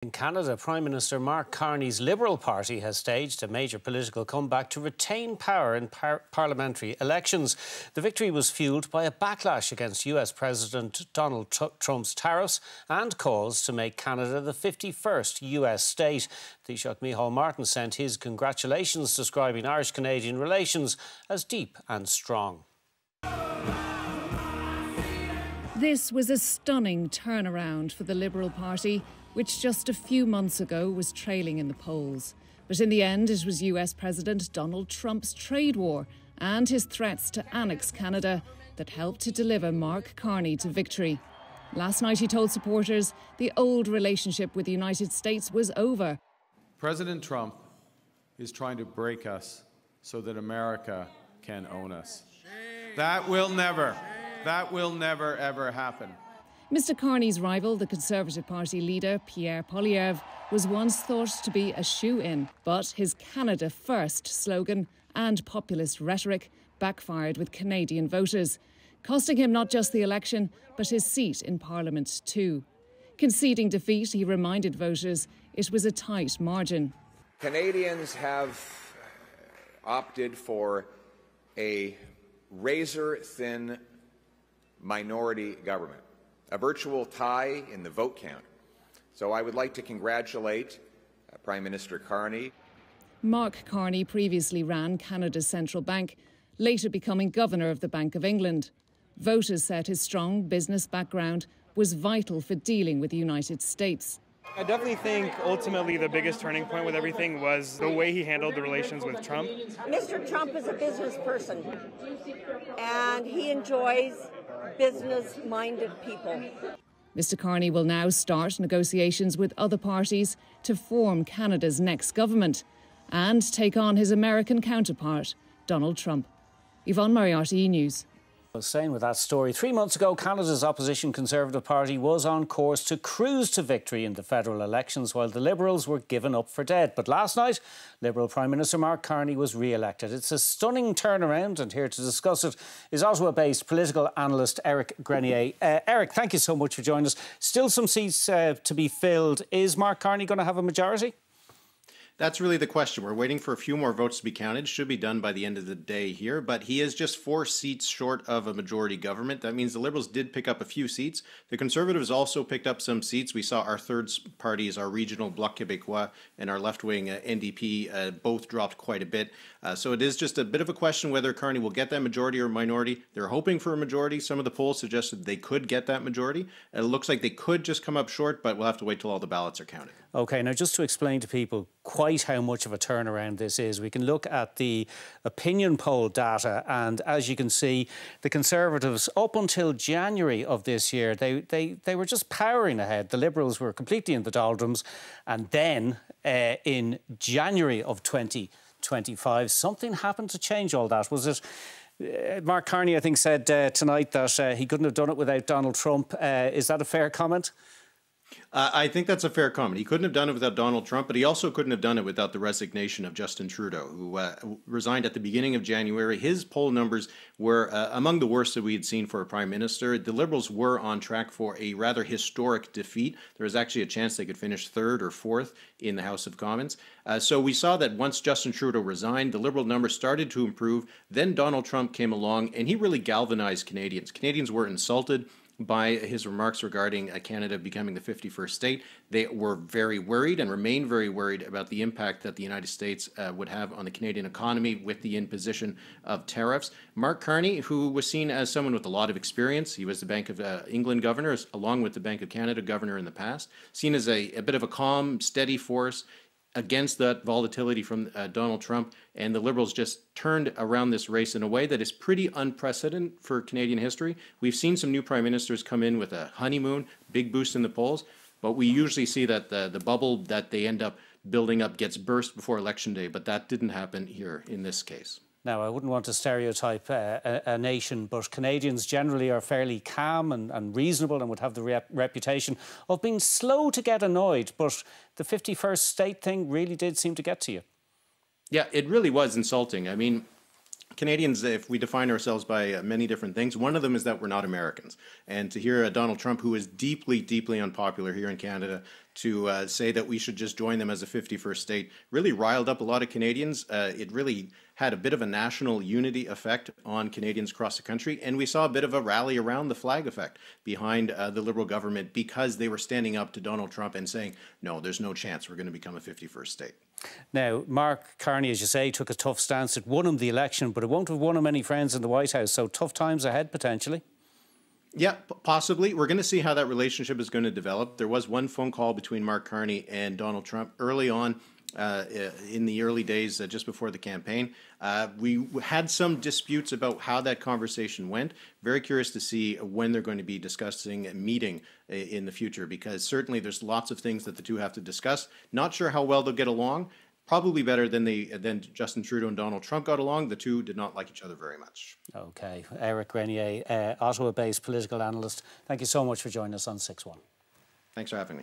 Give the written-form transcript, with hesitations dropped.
In Canada, Prime Minister Mark Carney's Liberal Party has staged a major political comeback to retain power in parliamentary elections. The victory was fuelled by a backlash against US President Donald Trump's tariffs and calls to make Canada the 51st US state. Taoiseach Micheál Martin sent his congratulations, describing Irish-Canadian relations as deep and strong. This was a stunning turnaround for the Liberal Party, which just a few months ago was trailing in the polls. But in the end, it was US President Donald Trump's trade war and his threats to annex Canada that helped to deliver Mark Carney to victory. Last night he told supporters the old relationship with the United States was over. President Trump is trying to break us so that America can own us. That will never ever happen. Mr Carney's rival, the Conservative Party leader Pierre Poilievre, was once thought to be a shoo-in, but his Canada First slogan and populist rhetoric backfired with Canadian voters, costing him not just the election, but his seat in Parliament too. Conceding defeat, he reminded voters it was a tight margin. Canadians have opted for a razor-thin minority government, a virtual tie in the vote count. So I would like to congratulate Prime Minister Carney. Mark Carney previously ran Canada's central bank, later becoming Governor of the Bank of England. Voters said his strong business background was vital for dealing with the United States. I definitely think ultimately the biggest turning point with everything was the way he handled the relations with Trump. Mr. Trump is a business person, and he enjoys business-minded people. Mr Carney will now start negotiations with other parties to form Canada's next government and take on his American counterpart, Donald Trump. Yvonne Mariotti, News. Staying with that story, 3 months ago, Canada's opposition Conservative Party was on course to cruise to victory in the federal elections, while the Liberals were given up for dead. But last night, Liberal Prime Minister Mark Carney was re-elected. It's a stunning turnaround, and here to discuss it is Ottawa-based political analyst Eric Grenier. Eric, thank you so much for joining us. Still some seats to be filled. Is Mark Carney going to have a majority? That's really the question. We're waiting for a few more votes to be counted. Should be done by the end of the day here, but he is just 4 seats short of a majority government. That means the Liberals did pick up a few seats. The Conservatives also picked up some seats. We saw our third parties, our regional Bloc Québécois and our left-wing NDP, both dropped quite a bit. So it is just a bit of a question whether Carney will get that majority or minority. They're hoping for a majority. Some of the polls suggested they could get that majority. It looks like they could just come up short, but we'll have to wait till all the ballots are counted. OK, now just to explain to people quite how much of a turnaround this is, we can look at the opinion poll data, and as you can see, the Conservatives, up until January of this year, they were just powering ahead. The Liberals were completely in the doldrums, and then in January of 2025, something happened to change all that. Was it Mark Carney, I think, said tonight that he couldn't have done it without Donald Trump. Is that a fair comment? I think that's a fair comment. He couldn't have done it without Donald Trump, but he also couldn't have done it without the resignation of Justin Trudeau, who resigned at the beginning of January. His poll numbers were among the worst that we had seen for a prime minister. The Liberals were on track for a rather historic defeat. There was actually a chance they could finish 3rd or 4th in the House of Commons. So we saw that once Justin Trudeau resigned, the Liberal numbers started to improve. Then Donald Trump came along, and he really galvanized Canadians. Canadians were insulted by his remarks regarding Canada becoming the 51st state. They were very worried and remain very worried about the impact that the United States would have on the Canadian economy with the imposition of tariffs. Mark Carney, who was seen as someone with a lot of experience, he was the Bank of England governor, along with the Bank of Canada governor in the past, seen as a bit of a calm, steady force against that volatility from Donald Trump, and the Liberals just turned around this race in a way that is pretty unprecedented for Canadian history. We've seen some new prime ministers come in with a honeymoon, big boost in the polls, but we usually see that the bubble that they end up building up gets burst before Election Day, but that didn't happen here in this case. Now, I wouldn't want to stereotype a nation, but Canadians generally are fairly calm and reasonable and would have the reputation of being slow to get annoyed. But the 51st state thing really did seem to get to you. Yeah, it really was insulting. I mean, Canadians, if we define ourselves by many different things, one of them is that we're not Americans. And to hear Donald Trump, who is deeply, deeply unpopular here in Canada, to say that we should just join them as a 51st state really riled up a lot of Canadians. It really had a bit of a national unity effect on Canadians across the country, and we saw a bit of a rally around the flag effect behind the Liberal government because they were standing up to Donald Trump and saying, no, there's no chance we're going to become a 51st state. Now, Mark Carney, as you say, took a tough stance. It won him the election, but it won't have won him any friends in the White House, so tough times ahead potentially. Yeah, possibly. We're going to see how that relationship is going to develop. There was one phone call between Mark Carney and Donald Trump early on in the early days, just before the campaign. We had some disputes about how that conversation went. Very curious to see when they're going to be discussing a meeting in the future, because certainly there's lots of things that the two have to discuss. Not sure how well they'll get along. Probably better than Justin Trudeau and Donald Trump got along. The two did not like each other very much. OK. Eric Grenier, Ottawa-based political analyst, thank you so much for joining us on 6-1. Thanks for having me.